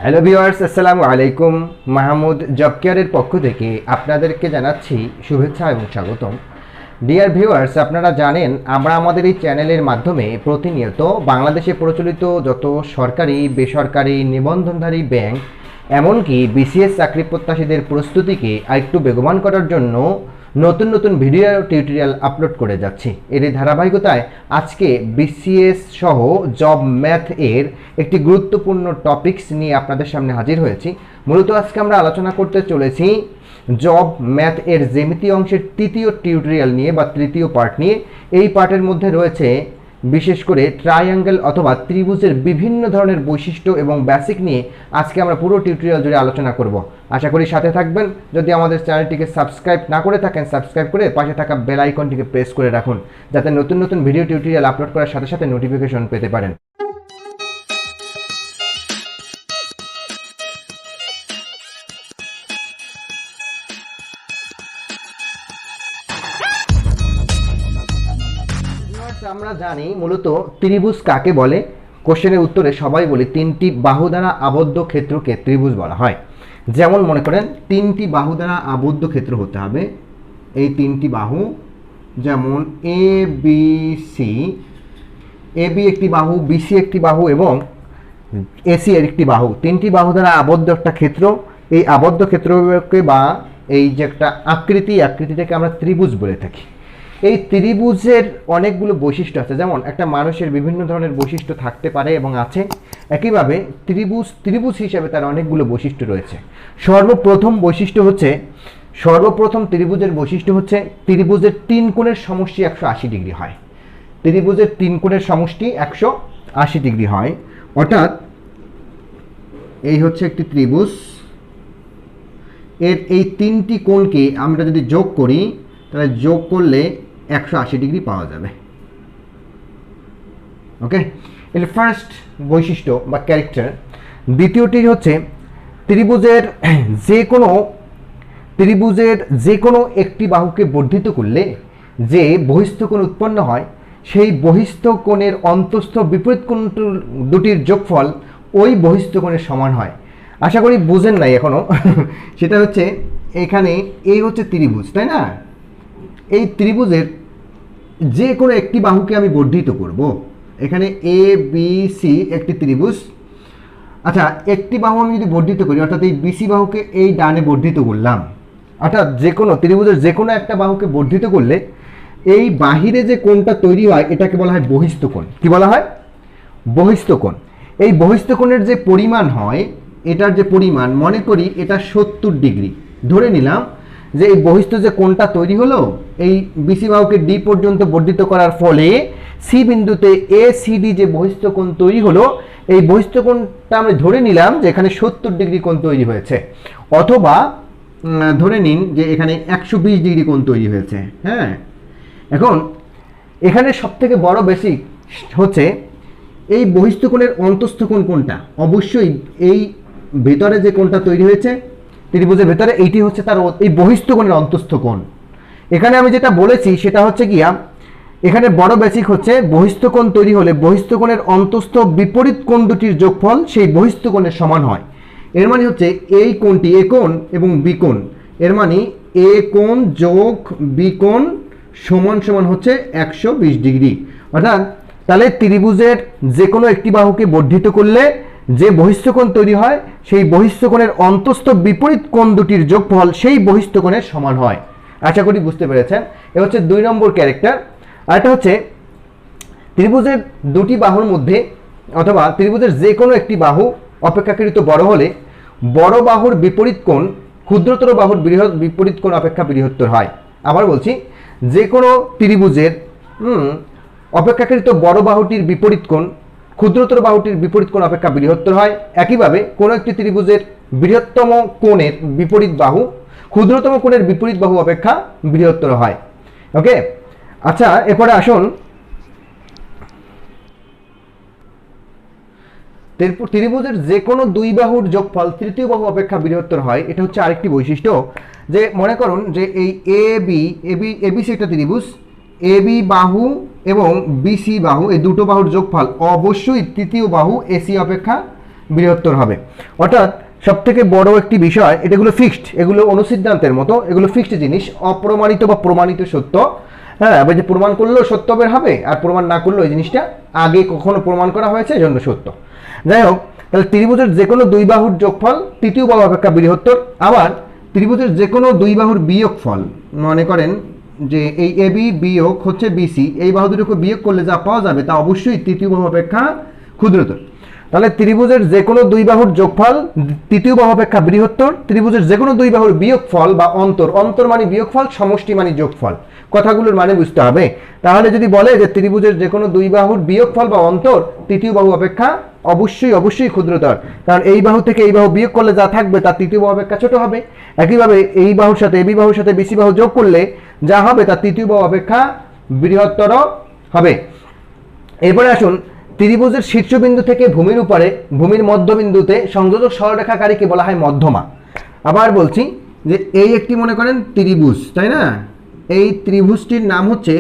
Hello viewers, আসসালামু আলাইকুম। Mahmud job কেয়ারের পক্ষ থেকে আপনাদেরকে জানাচ্ছি শুভেচ্ছা এবং স্বাগতম। ডিয়ার ভিউয়ার্স, আপনারা জানেন আমরা আমাদের এই চ্যানেলের মাধ্যমে প্রতিনিয়ত বাংলাদেশে প্রচলিত যত সরকারি বেসরকারি নিবন্ধনধারী ব্যাংক এমনকি বিসিএস চাকরি প্রত্যাশীদের প্রস্তুতিকে আরেকটু বেগবান করার জন্য নতুন নতুন ভিডিও টিউটোরিয়াল আপলোড করে যাচ্ছি। এর ধারাবাহিকতায় আজকে বিসিএস সহ জব ম্যাথ এর একটি গুরুত্বপূর্ণ টপিকস নিয়ে আপনাদের সামনে হাজির হয়েছি। মূলত আজকে আমরা আলোচনা করতে চলেছি জব ম্যাথ এর জ্যামিতি অংশের তৃতীয় টিউটোরিয়াল নিয়ে বা তৃতীয় পার্ট নিয়ে। এই পার্টের মধ্যে রয়েছে বিশেষ করে ট্রায়াঙ্গেল অথবা ত্রিভুজের বিভিন্ন ধরনের বৈশিষ্ট্য এবং বেসিক নিয়ে আজকে আমরা পুরো টিউটোরিয়াল জুড়ে আলোচনা করব। আশা করি সাথে থাকবেন। যদি আমাদের চ্যানেলটিকে সাবস্ক্রাইব না করে থাকেন, সাবস্ক্রাইব করে পাশে থাকা বেল আইকনটিকে প্রেস করে রাখুন, যাতে নতুন নতুন ভিডিও টিউটোরিয়াল আপলোড করার সাথে সাথে নোটিফিকেশন পেতে পারেন। আমরা জানি মূলত ত্রিভুজ কাকে বলে। কোশ্চেনের উত্তরে সবাই বলি তিনটি বাহু দ্বারা আবদ্ধ ক্ষেত্রকে ত্রিভুজ বলা হয়। যেমন মনে করেন তিনটি বাহু দ্বারা আবদ্ধ ক্ষেত্র হতে হবে। এই তিনটি বাহু যেমন A B C, A B একটি বাহু, বিসি একটি বাহু এবং এসি এর একটি বাহু। তিনটি বাহু দ্বারা আবদ্ধ একটা ক্ষেত্র। এই আবদ্ধ ক্ষেত্রকে বা এই যে একটা আকৃতিটাকে আমরা ত্রিভুজ বলে থাকি। এই ত্রিভুজের অনেকগুলো বৈশিষ্ট্য আছে, যেমন একটা মানুষের বিভিন্ন ধরনের বৈশিষ্ট্য থাকতে পারে এবং আছে। একইভাবে ত্রিভুজ হিসেবে তার অনেকগুলো বৈশিষ্ট্য রয়েছে। সর্বপ্রথম ত্রিভুজের বৈশিষ্ট্য হচ্ছে ত্রিভুজের তিন কোণের সমষ্টি 180 ডিগ্রি হয়। ত্রিভুজের তিন কোণের সমষ্টি 180 ডিগ্রি হয়, অর্থাৎ এই হচ্ছে একটি ত্রিভুজ। এর এই তিনটি কোণকে আমরা যদি যোগ করি তাহলে যোগ করলে 180 ডিগ্রি পাওয়া যাবে। ওকে, এর ফার্স্ট বৈশিষ্ট্য বা ক্যারেক্টার। দ্বিতীয়টি হচ্ছে ত্রিভুজের যে কোনো একটি বাহুকে বর্ধিত করলে যে বহিস্থ কোণ উৎপন্ন হয়, সেই বহিস্থ কোণের অন্তঃস্থ বিপরীত কোণ দুটির যোগফল ওই বহিস্থ কোণের সমান হয়। আশা করি বুঝেন নাই এখনো। সেটা হচ্ছে এখানে এই হচ্ছে ত্রিভুজ, তাই না? এই ত্রিভুজের যে কোনো একটি বাহুকে আমি বর্ধিত করব। এখানে এ বি সি একটি ত্রিভুজ। আচ্ছা, একটি বাহু আমি যদি বর্ধিত করি, অর্থাৎ এই বিসি বাহুকে এই ডানে বর্ধিত করলাম, অর্থাৎ যে কোনো ত্রিভুজের যে কোনো একটা বাহুকে বর্ধিত করলে এই বাহিরে যে কোণটা তৈরি হয় এটাকে বলা হয় বহিস্থ কোণ। কি বলা হয়? বহিস্থ কোণ। এই বহিস্থ কোণের যে পরিমাণ হয়, এটার যে পরিমাণ, মনে করি এটা 70 ডিগ্রি ধরে নিলাম। যে এই বহিস্থ যে কোণটা তৈরি হলো, এই বিসি বাহুকে ডি পর্যন্ত বর্ধিত করার ফলে সি বিন্দুতে এ সিডি যে বহিস্থ কোণ তৈরি হলো, এই বহিস্থ কোণটা আমরা ধরে নিলাম যে এখানে 70 ডিগ্রি কোণ তৈরি হয়েছে, অথবা ধরে নিন যে এখানে 120 ডিগ্রি কোণ তৈরি হয়েছে। হ্যাঁ, এখন এখানে সবথেকে বড় বেসিক হচ্ছে এই বহিস্থ কোণের অন্তঃস্থ কোণ কোনটা। অবশ্যই এই ভেতরে যে কোণটা তৈরি হয়েছে ত্রিভুজের ভেতরে, এইটি হচ্ছে তার এই বহিস্থ কোণের অন্তঃস্থ কোণ। এখানে আমি যেটা বলেছি সেটা হচ্ছে গিয়া, এখানে বড় বেসিক হচ্ছে বহিস্থ কোণ তৈরি হলে বহিস্থ কোণের অন্তঃস্থ বিপরীত কোণ দুটির যোগফল সেই বহিস্থ কোণের সমান হয়। এর মানে হচ্ছে এই কোণটি এ কোণ এবং বি কোণ, এর মানে এ কোণ যোগ বি কোণ সমান সমান হচ্ছে 120 ডিগ্রি। অর্থাৎ তাহলে ত্রিভুজের যে কোনো একটি বাহুকে বর্ধিত করলে যে বহিস্থ কোণ তৈরি হয়, সেই বহিস্থ কোণের অন্তঃস্থ বিপরীত কোণ দুটির যোগফল সেই বহিস্থ কোণের সমান হয়। আশা করি বুঝতে পেরেছেন। এ হচ্ছে 2 নম্বর ক্যারেক্টার। আরেকটা হচ্ছে ত্রিভুজের দুটি বাহুর মধ্যে অথবা ত্রিভুজের যে কোনো একটি বাহু অপেক্ষাকৃত বড় হলে বড় বাহুর বিপরীত কোণ ক্ষুদ্রতর বাহুর বিপরীত কোণ অপেক্ষা বৃহত্তর হয়। আবার বলছি, যে কোনো ত্রিভুজের অপেক্ষাকৃত বড় বাহুটির বিপরীত কোণ ক্ষুদ্রতর বাহুটির বিপরীত কোণ অপেক্ষা বৃহত্তর হয়। একইভাবে কোনো একটি ত্রিভুজের বৃহত্তম কোণের বিপরীত বাহু ক্ষুদ্রতম কোণের বিপরীত বাহু অপেক্ষা বৃহত্তর হয়। ওকে, আচ্ছা, এরপরে আসুন ত্রিভুজের যে কোনো দুই বাহুর যোগফল তৃতীয় বাহু অপেক্ষা বৃহত্তর হয়। এটা হচ্ছে আরেকটি বৈশিষ্ট্য। যে মনে করুন যে এই এবিসি একটা ত্রিভুজ, এবি বাহু এবং বিসি বাহু এই দুটো বাহুর যোগফল অবশ্যই তৃতীয় বাহু এসি অপেক্ষা বৃহত্তর হবে। অর্থাৎ সবথেকে বড় একটি বিষয়, এগুলো ফিক্সড, এগুলো অনুসিদ্ধান্তের মতো, এগুলো ফিক্সড জিনিস, অপ্রমাণিত বা প্রমাণিত সত্য। হ্যাঁ, এবার যে প্রমাণ করলেও সত্য বের হবে, আর প্রমাণ না করলেও এই জিনিসটা আগে কখনো প্রমাণ করা হয়েছে এই জন্য সত্য। যাই হোক, তাহলে ত্রিভুজের যে কোনো দুই বাহুর যোগফল তৃতীয় বাহু অপেক্ষা বৃহত্তর। আবার ত্রিভুজের যে কোনো দুই বাহুর বিয়োগফল, মনে করেন যে এই এবি বিয়োগ হচ্ছে বিসি, এই বাহু দুটোকে বিয়োগ করলে যা পাওয়া যাবে তা অবশ্যই তৃতীয় বাহু অপেক্ষা ক্ষুদ্রতর। তাহলে ত্রিভুজের যে কোনো দুই বাহুর যোগফল তৃতীয় বাহু অপেক্ষা বৃহত্তর। ত্রিভুজের যে কোনো দুই বাহুর বিয়োগফল বা অন্তর, অন্তর মানে বিয়োগফল, সমষ্টি মানে যোগফল, কথাগুলোর মানে বুঝতে হবে। তাহলে যদি বলে যে ত্রিভুজের যে কোনো দুই বাহুর বিয়োগফল বা অন্তর তৃতীয় বাহু অপেক্ষা অবশ্যই ক্ষুদ্রতর, কারণ এই বাহু থেকে এই বাহু বিয়োগ করলে যা থাকবে তা তৃতীয় বাহু অপেক্ষা ছোট হবে। একইভাবে এই বাহুর সাথে এবি বাহুর সাথে বিসি বাহু যোগ করলে যা হবে তা তৃতীয় বাহু অপেক্ষা বৃহত্তর হবে। এরপরে আসুন, ত্রিভুজের শীর্ষবিন্দু থেকে ভূমির উপরে ভূমির মধ্যবিন্দুতে সংযোজক সরলরেখাকারীকে বলা হয় মধ্যমা। আবার বলছি যে এই একটি মনে করেন ত্রিভুজ, তাই না? এই ত্রিভুজটির নাম হচ্ছে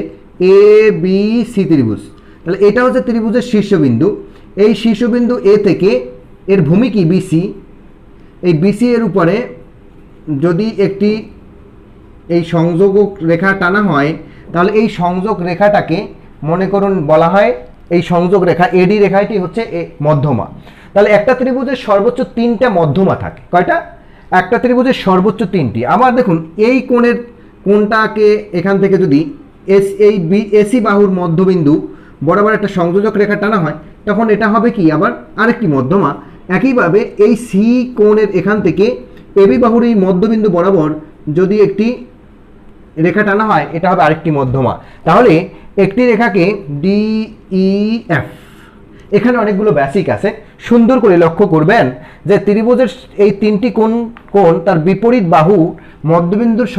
এ বি সি ত্রিভুজ। তাহলে এটা হচ্ছে ত্রিভুজের শীর্ষবিন্দু। এই শীর্ষবিন্দু এ থেকে এর ভূমি কি বিসি, এই বিসি এর উপরে যদি একটি এই সংযোগ রেখা টানা হয়, তাহলে এই সংযোগ রেখাটাকে মনে করুন বলা হয়, এই সংযোগ রেখা এডি রেখাটি হচ্ছে মধ্যমা। তাহলে একটা ত্রিভুজের সর্বোচ্চ 3টা মধ্যমা থাকে। কয়টা? একটা ত্রিভুজের সর্বোচ্চ 3টি। আবার দেখুন, এই কোণটাকে এখান থেকে যদি এই এসি বাহুর মধ্যবিন্দু বরাবর একটা সংযোজক রেখা টানা হয়, তখন এটা হবে কি আবার আরেকটি মধ্যমা। একইভাবে এই সি কোণের এখান থেকে এবি বাহুর এই মধ্যবিন্দু বরাবর যদি একটি রেখা টানা হয়, এটা হবে আরেকটি মধ্যমা। তাহলে একটি রেখাকে ডিইএফ, এখানে অনেকগুলো বেসিক আছে, সুন্দর করে লক্ষ্য করবেন যে ত্রিভুজের এই 3টি কোণ তার বিপরীত বাহু মধ্যবিন্দুর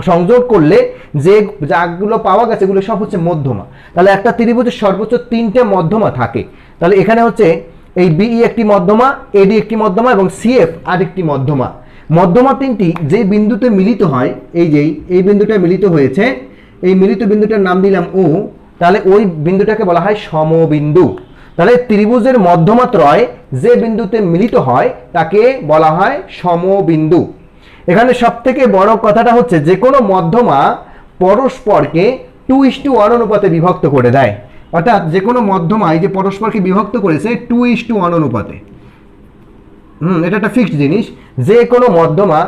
সংযোগ করলে যে যাগুলো পাওয়া গেছে এগুলো সব হচ্ছে মধ্যমা। তাহলে একটা ত্রিভুজের সর্বোচ্চ 3টে মধ্যমা থাকে। তাহলে এখানে হচ্ছে এই বিই একটি মধ্যমা, এডি একটি মধ্যমা এবং সিএফ আরেকটি মধ্যমা। মধ্যমা 3টি যে বিন্দুতে মিলিত হয়, এই বিন্দুটা মিলিত হয়েছে, এই মিলিত বিন্দুটার নাম দিলাম ও, তাহলে ওই বিন্দুটাকে বলা হয় সমবিন্দু। তাহলে ত্রিভুজের মধ্যমা ত্রয় যে বিন্দুতে মিলিত হয় তাকে বলা হয় সমবিন্দু। এখানে সবথেকে বড় কথাটা হচ্ছে যে কোনো মধ্যমা পরস্পরকে 2:1 অনুপাতে বিভক্ত করে দেয়। অর্থাৎ যে কোনো মধ্যমা এই যে পরস্পরকে বিভক্ত করেছে 2:1 অনুপাতে। এটা একটা ফিক্সড জিনিস। যে কোনো মধ্যমা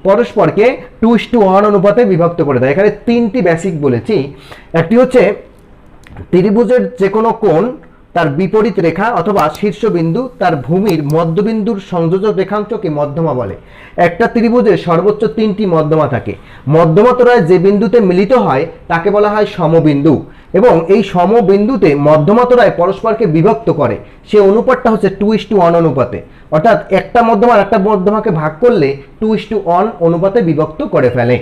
পরস্পরকে 2:1 অনুপাতে বিভক্ত করে দেয়। এখানে 3টি বেসিক বলেছি। একটি হচ্ছে ত্রিভুজের যে কোনো কোণ তার বিপরীত রেখা অথবা শীর্ষবিন্দু তার ভূমির মধ্যবিন্দুর সংযোজক রেখাংশকে মধ্যমা বলে। একটা ত্রিভুজের সর্বোচ্চ 3টি মধ্যমা থাকে। মধ্যমা ত্রয় যে বিন্দুতে মিলিত হয় তাকে বলা হয় সমবিন্দু, এবং এই সমবিন্দুতে মধ্যমা ত্রয় পরস্পরকে বিভক্ত করে, সে অনুপাতটা হচ্ছে 2:1 অনুপাতে। অর্থাৎ একটা মধ্যমা একটা মধ্যমাকে ভাগ করলে 2:1 অনুপাতে বিভক্ত করে ফেলে।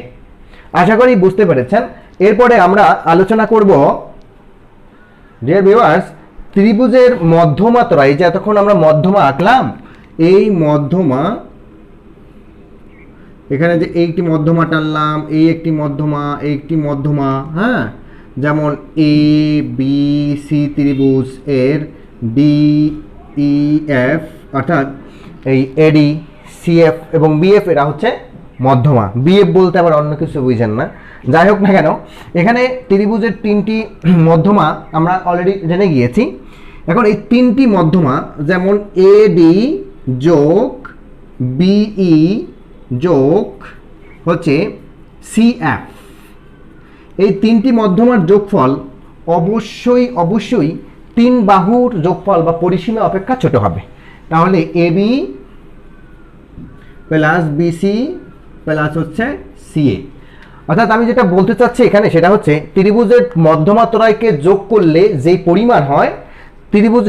আশা করি বুঝতে পেরেছেন। এরপরে আমরা আলোচনা করব, ডিয়ার ভিউয়ার্স, ত্রিভুজের মধ্যমা ত্রয়, যে এতক্ষণ আমরা মধ্যমা আঁকলাম, এই মধ্যমা, এখানে যে একটি মধ্যমা টানলাম, এই একটি মধ্যমা, এই একটি মধ্যমা, হ্যাঁ, যেমন এ বি সি ত্রিভুজ এর ডিইএফ অর্থাৎ এই এডি সিএফ এবং বিএফ এরা হচ্ছে মধ্যমা। বিএফ বলতে আবার অন্য কিছু বুঝেন না, যাই হোক না কেন, এখানে ত্রিভুজের 3টি মধ্যমা আমরা অলরেডি জেনে গিয়েছি। এখন এই 3টি মধ্যমা যেমন এডি যোগ বিই যোগ হচ্ছে সিএফ, এই 3টি মধ্যমার যোগফল অবশ্যই 3 বাহুর যোগফল বা পরিসীমা অপেক্ষা ছোট হবে। তাহলে এবি প্লাস বিসি প্লাস হচ্ছে সিএ। অর্থাৎ আমি যেটা বলতে চাচ্ছি এখানে সেটা হচ্ছে ত্রিভুজের মধ্যমা ত্রয়কে যোগ করলে যেই পরিমাণ হয়,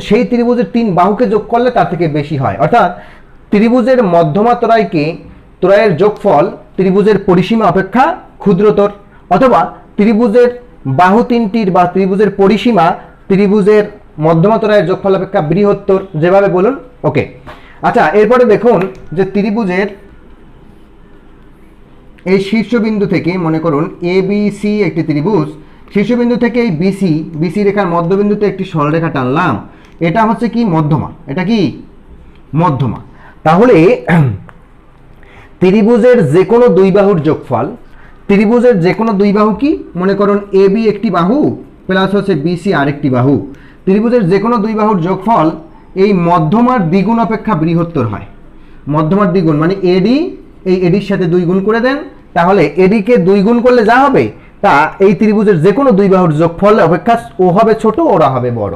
সেই ত্রিভুজের 3 বাহুকে যোগ করলে তার থেকে বেশি হয়। অর্থাৎ ত্রিভুজের মধ্যমা ত্রয়ের যোগফল ত্রিভুজের পরিসীমা অপেক্ষা ক্ষুদ্রতর, অথবা ত্রিভুজের বাহু 3টির বা ত্রিভুজের পরিসীমা ত্রিভুজের মধ্যমা ত্রয়ের যোগফল অপেক্ষা বৃহত্তর, যেভাবে বলুন। ওকে, আচ্ছা, এরপরে দেখুন যে ত্রিভুজের এই শীর্ষবিন্দু থেকে, মনে করুন এ বি সি একটি ত্রিভুজ, শীর্ষবিন্দু থেকে এই বিসি রেখার মধ্যবিন্দুতে একটি সরলরেখা টানলাম। এটা হচ্ছে কি মধ্যমা, এটা কি মধ্যমা। তাহলে ত্রিভুজের যে কোনো দুই বাহুর যোগফল, ত্রিভুজের যে কোনো দুই বাহু কি মনে করুন এ বি একটি বাহু প্লাস হচ্ছে বিসি আরেকটি বাহু, ত্রিভুজের যে কোনো দুই বাহুর যোগফল এই মধ্যমার দ্বিগুণ অপেক্ষা বৃহত্তর হয়। মধ্যমার দ্বিগুণ মানে এডি, এই এডির সাথে 2 গুণ করে দেন, তাহলে এডিকে 2 গুণ করলে যা হবে তা এই ত্রিভুজের যে কোনো দুই বাহুর যোগফল অপেক্ষা ও হবে ছোট, ওরা হবে বড়।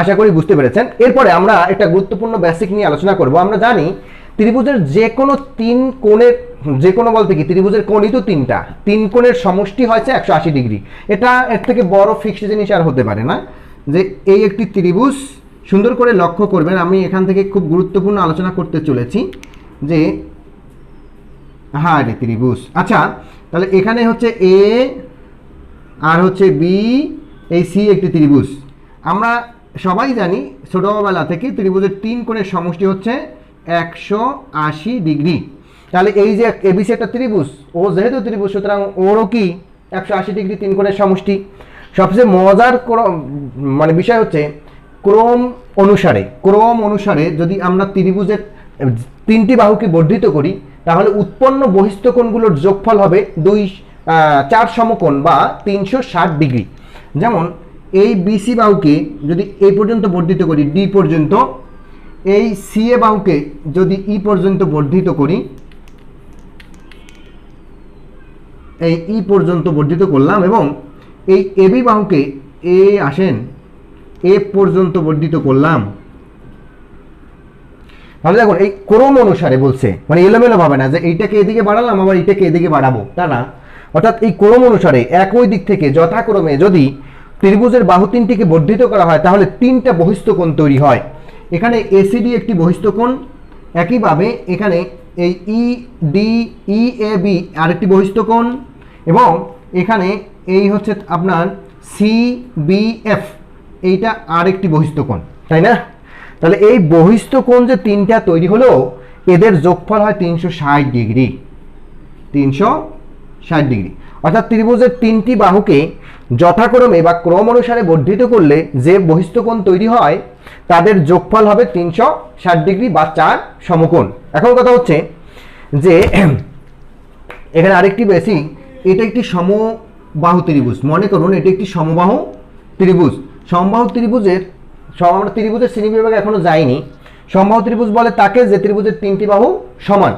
আশা করি বুঝতে পেরেছেন। এরপরে আমরা একটা গুরুত্বপূর্ণ বেসিক নিয়ে আলোচনা করব। আমরা জানি ত্রিভুজের যে কোনো 3 কোণের, যে কোনো বলতে কি ত্রিভুজের কোণই তো 3টা, 3 কোণের সমষ্টি হয়েছে 180 ডিগ্রি। এটা এর থেকে বড় ফিক্সড জিনিস আর হতে পারে না। যে এই একটি ত্রিভুজ, সুন্দর করে লক্ষ্য করবেন, আমি এখান থেকে খুব গুরুত্বপূর্ণ আলোচনা করতে চলেছি যে হ্যাঁ রে ত্রিভুজ। আচ্ছা, তাহলে এখানে হচ্ছে এ আর হচ্ছে বি, এই সি একটি ত্রিভুজ। আমরা সবাই জানি ছোটবেলা থেকে ত্রিভুজের 3 কোণের সমষ্টি হচ্ছে 180 ডিগ্রি। তাহলে এই যে এবিসি একটা ত্রিভুজ, ও যেহেতু ত্রিভুজ সুতরাং ওরও কি 180 ডিগ্রি 3 কোণের সমষ্টি। সবচেয়ে মজার মানে বিষয় হচ্ছে ক্রম অনুসারে যদি আমরা ত্রিভুজের 3টি বাহুকে বর্ধিত করি তাহলে উৎপন্ন বহিস্থ কোণগুলোর যোগফল হবে 4 সমকোণ বা 360 ডিগ্রি। যেমন এই বিসি বাহুকে যদি এই পর্যন্ত বর্ধিত করি ডি পর্যন্ত, এই সি এ বাহুকে যদি ই পর্যন্ত বর্ধিত করি, এই ই পর্যন্ত বর্ধিত করলাম, এবং এই এবি বাহুকে এ আসেন এ পর্যন্ত বর্ধিত করলাম, তাহলে দেখুন এই ক্রম অনুসারে বলছে, মানে এলোমেলো ভাবে না যে এইটাকে এদিকে বাড়ালাম আবার এইটাকে এদিকে বাড়াবো, তা না। অর্থাৎ এই ক্রম অনুসারে একই দিক থেকে যথাক্রমে যদি ত্রিভুজের বাহু 3টিকে বর্ধিত করা হয় তাহলে 3টা বহিস্থ কোণ তৈরি হয়। এখানে এসিডি একটি বহিস্থ কোণ, একইভাবে এখানে এই ইডি ই এ বি আরেকটি বহিস্থ কোণ, এবং এখানে এই হচ্ছে আপনার সি বি এফ, এইটা আরেকটি বহিস্থ কোণ, তাই না? তাহলে এই বহিস্থ কোণ যে 3টা তৈরি হলো এদের যোগফল হয় 360 ডিগ্রি, 360 ডিগ্রি। অর্থাৎ ত্রিভুজের 3টি বাহুকে যথাক্রমে বা ক্রম অনুসারে বর্ধিত করলে যে বহিস্থ কোণ তৈরি হয় তাদের যোগফল হবে 360 ডিগ্রি বা 4 সমকোণ। এখন কথা হচ্ছে যে এখানে আরেকটি বেসিক, এটা একটি সমবাহু ত্রিভুজ। মনে করুন এটি একটি সমবাহু ত্রিভুজ। সমবাহু ত্রিভুজের আমরা ত্রিভুজের শ্রেণীবিভাগে এখনো যাইনি। সমবাহু ত্রিভুজ বলে তাকে যে ত্রিভুজের 3টি বাহু সমান।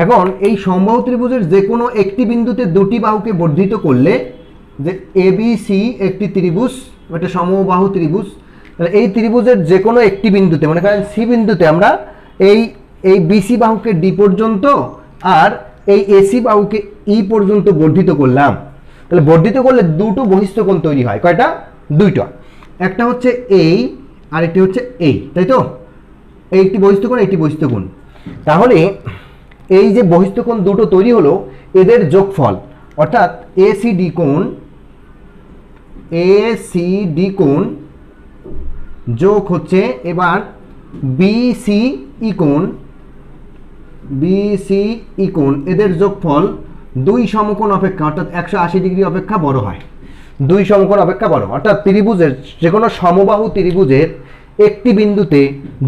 এখন এই সমবাহু ত্রিভুজের যে কোনো একটি বিন্দুতে 2টি বাহুকে বর্ধিত করলে, যে এবিসি একটি ত্রিভুজ, একটা সমবাহু ত্রিভুজ, এই ত্রিভুজের যে কোনো একটি বিন্দুতে, মনে করেন সি বিন্দুতে আমরা এই বিসি বাহুকে ডি পর্যন্ত আর এই এসি বাহুকে ই পর্যন্ত বর্ধিত করলাম। তাহলে বর্ধিত করলে 2টো বহিস্থ কোণ তৈরি হয়। কয়টা? 2টা। একটা হচ্ছে এই আর একটি হচ্ছে এই, তাই তো? এই একটি বহিস্থ কোণ, একটি বহিস্থ কোণ। তাহলে এই যে বহিস্থ কোণ 2টো তৈরি হলো এদের যোগফল, অর্থাৎ এসিডি কোণ যোগ হচ্ছে এবার বিসিই কোণ, এদের যোগফল 2 সমকোণ অপেক্ষা অর্থাৎ 180 ডিগ্রি অপেক্ষা বড় হয়। 2 সমকোণ অপেক্ষা বড়, অর্থাৎ ত্রিভুজের যে কোনো সমবাহু ত্রিভুজের একটি বিন্দুতে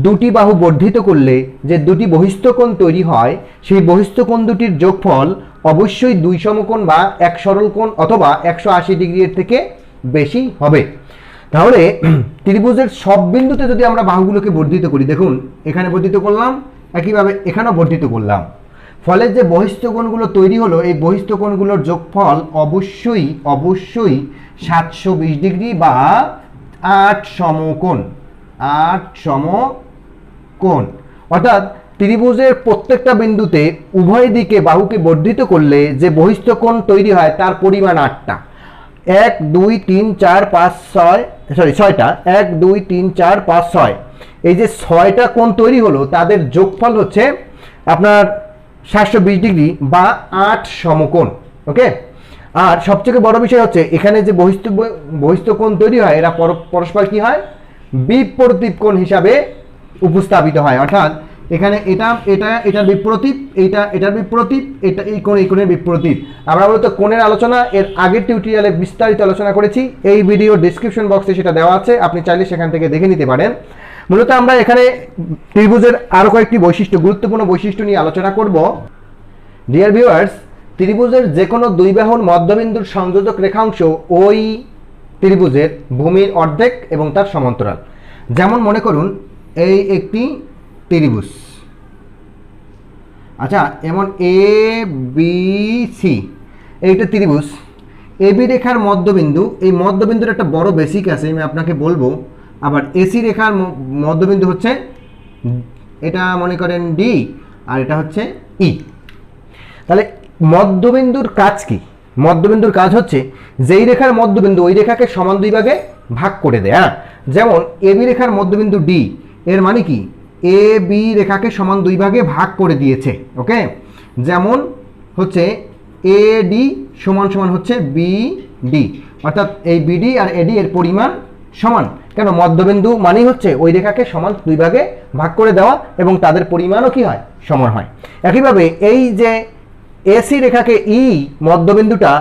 2টি বাহু বর্ধিত করলে যে 2টি বহিস্থ কোণ তৈরি হয় সেই বহিস্থ কোণ দুটির যোগফল অবশ্যই 2 সমকোণ বা 1 সরল কোণ অথবা 180 ডিগ্রির থেকে বেশি হবে। তাহলে ত্রিভুজের সব বিন্দুতে যদি আমরা বাহুগুলোকে বর্ধিত করি, দেখুন এখানে বর্ধিত করলাম, একইভাবে এখানেও বর্ধিত করলাম, ফলে যে বহিস্থ কোণগুলো তৈরি হলো এই বহিস্থ কোণগুলোর যোগফল অবশ্যই 720 ডিগ্রি বা 8 সমকোণ। অর্থাৎ ত্রিভুজের প্রত্যেকটা বিন্দুতে উভয় দিকে বাহুকে বর্ধিত করলে যে বহিস্থ কোণ তৈরি হয় তার পরিমাণ 8টা। 1 2 3 4 5 6টা 1 2 3 4 5 6, এই যে 6টা কোণ তৈরি হলো তাদের যোগফল হচ্ছে আপনার 720 ডিগ্রি বা 8 সমকোণ। ওকে, আর সবচেয়ে বড় বিষয় হচ্ছে এখানে যে বহিস্থ কোণ তৈরি হয় এরা পরস্পর কি হয়? বিপরীত কোণ হিসাবে উপস্থাপিত হয়। অর্থাৎ এখানে এটার বিপরীত, এটার বিপরীত, এই কোণের বিপরীত। আমরা মূলত কোণের আলোচনা এর আগের টিউটোরিয়ালে বিস্তারিত আলোচনা করেছি, এই ভিডিও ডেসক্রিপশন বক্সে সেটা দেওয়া আছে, আপনি চাইলে সেখান থেকে দেখে নিতে পারেন। মূলত আমরা এখানে ত্রিভুজের আরো কয়েকটি বৈশিষ্ট্য, গুরুত্বপূর্ণ বৈশিষ্ট্য নিয়ে আলোচনা করব। ডিয়ার ভিউয়ার্স, ত্রিভুজের যে কোনো দুই বাহুর মধ্যবিন্দুর সংযোজক রেখাংশ ওই ত্রিভুজের ভূমির অর্ধেক এবং তার সমান্তরাল। যেমন মনে করুন এই একটি ত্রিভুজ, আচ্ছা এমন এ বি সি, এইটা ত্রিভুজ। এ বি রেখার মধ্যবিন্দু, এই মধ্যবিন্দুর একটা বড় বেসিক আছে আমি আপনাকে বলবো। আবার এসি রেখার মধ্যবিন্দু হচ্ছে, এটা মনে করেন ডি আর এটা হচ্ছে ই। তাহলে মধ্যবিন্দুর কাজ কি? মধ্যবিন্দুর কাজ হচ্ছে যেই রেখার মধ্যবিন্দু ওই রেখাকে সমান দুই ভাগে ভাগ করে দেয়া। যেমন এ বি রেখার মধ্যবিন্দু ডি, এর মানে কি এ বি রেখাকে সমান দুই ভাগে ভাগ করে দিয়েছে। ওকে, যেমন হচ্ছে এ ডি সমান সমান হচ্ছে বি ডি, অর্থাৎ এই বিডি আর এডি এর পরিমাণ সমান। কেন? মধ্যবিন্দু মানেই হচ্ছে ওই রেখাকে সমান দুই ভাগে ভাগ করে দেওয়া এবং তাদের পরিমাণও কি হয়? সমান হয়। একইভাবে এই যে এসি রেখাকে ই মধ্যবিন্দুটা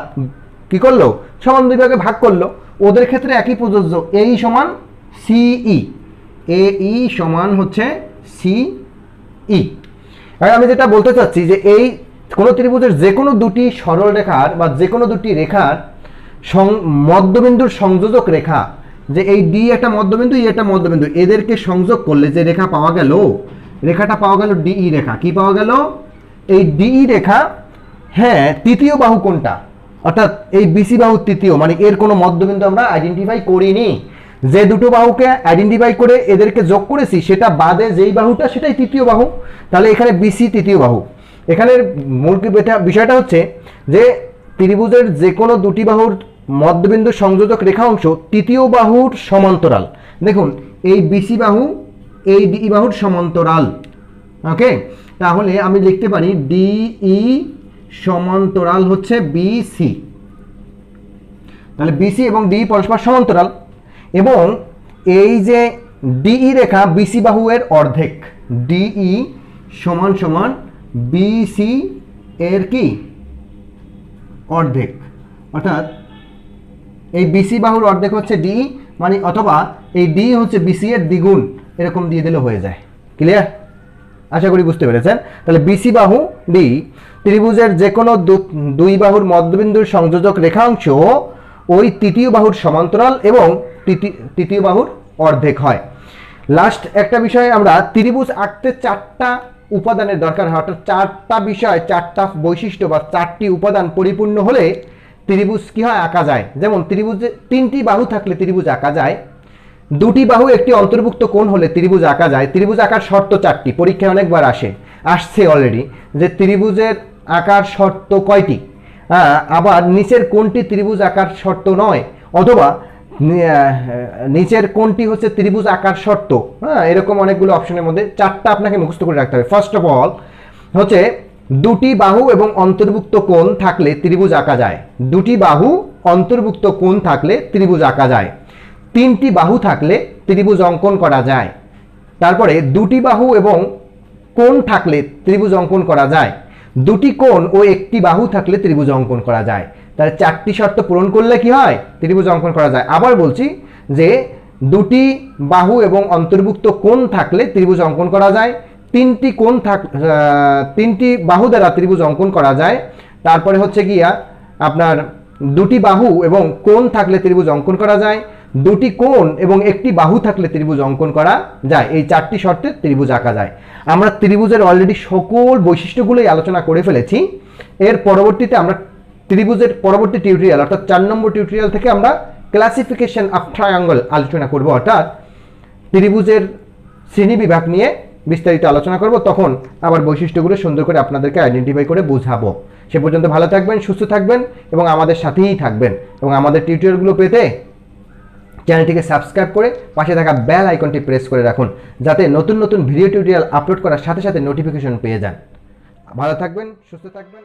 কি করলো? সমান দুই ভাগে ভাগ করলো। ওদের ক্ষেত্রে একই প্রযোজ্য, এই সমান সিই, এ ই সমান হচ্ছে সিই। আমি যেটা বলতে চাচ্ছি যে এই কোনো ত্রিভুজের যে কোনো দুটি সরল রেখার বা যে কোনো দুটি রেখার মধ্যবিন্দুর সংযোজক রেখা, যে এই ডি একটা মধ্যবিন্দু, ই একটা মধ্যবিন্দু, এদেরকে সংযোগ করলে যে রেখা পাওয়া গেল, রেখাটা পাওয়া গেল ডিই রেখা। কি পাওয়া গেল? এই ডিই রেখা। হ্যাঁ, তৃতীয় বাহু কোনটা? অর্থাৎ এই বিসি বাহু তৃতীয়, মানে এর কোনো মধ্যবিন্দু আমরা আইডেন্টিফাই করিনি। যে দুটো বাহুকে আইডেন্টিফাই করে এদেরকে যোগ করেছি সেটা বাদে যেই বাহুটা সেটাই তৃতীয় বাহু। তাহলে এখানে বিসি তৃতীয় বাহু। এখানের মূল বিষয়টা হচ্ছে যে ত্রিভুজের যে কোনো দুটি বাহুর মধ্যবিন্দু সংযোজক রেখা অংশ তৃতীয় বাহুর সমান্তরাল। দেখুন এই বিসি বাহু এই ডিই বাহুর সমান্তরাল। ওকে, তাহলে আমি লিখতে পারি ডিই সমান্তরাল হচ্ছে বিসি। তাহলে বিসি এবং ডিই পরস্পর সমান্তরাল এবং এই যে ডিই রেখা বিসি বাহু এর অর্ধেক। ডিই সমান সমান বিসি এর কি? অর্ধেক। অর্থাৎ এই বিসি বাহুর অর্ধেক হচ্ছে ডি, মানে অথবা এই ডি হচ্ছে বিসি এর দ্বিগুণ, এরকম দিয়ে দিলে হয়ে যায়। ক্লিয়ার? আশা করি বুঝতে পেরেছেন। তাহলে বিসি বাহু ডি ত্রিভুজের যে কোনো দুই বাহুর মধ্যবিন্দুর সংযোজক রেখাংশ ওই তৃতীয় বাহুর সমান্তরাল এবং তৃতীয় বাহুর অর্ধেক হয়। লাস্ট একটা বিষয়, আমরা ত্রিভুজ আঁকতে চারটা উপাদানের দরকার হয়, অর্থাৎ চারটা বিষয়, চারটা বৈশিষ্ট্য বা চারটি উপাদান পরিপূর্ণ হলে ত্রিভুজ কি হয়? আঁকা যায়। যেমন ত্রিভুজে তিনটি বাহু থাকলে ত্রিভুজ আঁকা যায়, দুটি বাহু একটি অন্তর্ভুক্ত কোণ হলে ত্রিভুজ আঁকা যায়। ত্রিভুজ আঁকার শর্ত চারটি, পরীক্ষায় অনেকবার আসছে অলরেডি, যে ত্রিভুজের আকার শর্ত কয়টি। আবার নিচের কোনটি ত্রিভুজ আকার শর্ত নয়, অথবা নিচের কোনটি হচ্ছে ত্রিভুজ আকার শর্ত। এরকম অনেকগুলো অপশনের মধ্যে চারটা আপনাকে মুখস্থ করে রাখতে হবে। ফার্স্ট অফ অল হচ্ছে দুটি বাহু এবং অন্তর্ভুক্ত কোণ থাকলে ত্রিভুজ আঁকা যায়। দুটি বাহু অন্তর্ভুক্ত কোণ থাকলে ত্রিভুজ আঁকা যায়। তিনটি বাহু থাকলে ত্রিভুজ অঙ্কন করা যায়। তারপরে দুটি বাহু এবং কোণ থাকলে ত্রিভুজ অঙ্কন করা যায়। দুটি কোণ ও একটি বাহু থাকলে ত্রিভুজ অঙ্কন করা যায়। তাহলে চারটি শর্ত পূরণ করলে কি হয়? ত্রিভুজ অঙ্কন করা যায়। আবার বলছি যে দুটি বাহু এবং অন্তর্ভুক্ত কোণ থাকলে ত্রিভুজ অঙ্কন করা যায়। তিনটি বাহু দ্বারা ত্রিভুজ অঙ্কন করা যায়। তারপরে হচ্ছে গিয়া আপনার দুটি বাহু এবং কোণ থাকলে ত্রিভুজ অঙ্কন করা যায়। দুটি কোণ এবং একটি বাহু থাকলে ত্রিভুজ অঙ্কন করা যায়। এই চারটি শর্তে ত্রিভুজ আঁকা যায়। আমরা ত্রিভুজের অলরেডি সকল বৈশিষ্ট্যগুলোই আলোচনা করে ফেলেছি। এর পরবর্তীতে আমরা ত্রিভুজের পরবর্তী টিউটোরিয়াল অর্থাৎ 4 নম্বর টিউটোরিয়াল থেকে আমরা ক্লাসিফিকেশন অফ ট্রায়াঙ্গল আলোচনা করব, অর্থাৎ ত্রিভুজের শ্রেণী বিভাগ নিয়ে বিস্তারিত আলোচনা করব। তখন আবার বৈশিষ্ট্যগুলো সুন্দর করে আপনাদেরকে আইডেন্টিফাই করে বোঝাবো। সে পর্যন্ত ভালো থাকবেন, সুস্থ থাকবেন এবং আমাদের সাথেই থাকবেন। এবং আমাদের টিউটোরিয়ালগুলো পেতে চ্যানেলটিকে সাবস্ক্রাইব করে পাশে থাকা বেল আইকনটি প্রেস করে রাখুন, যাতে নতুন নতুন ভিডিও টিউটোরিয়াল আপলোড করার সাথে সাথে নোটিফিকেশন পেয়ে যান। ভালো থাকবেন, সুস্থ থাকবেন।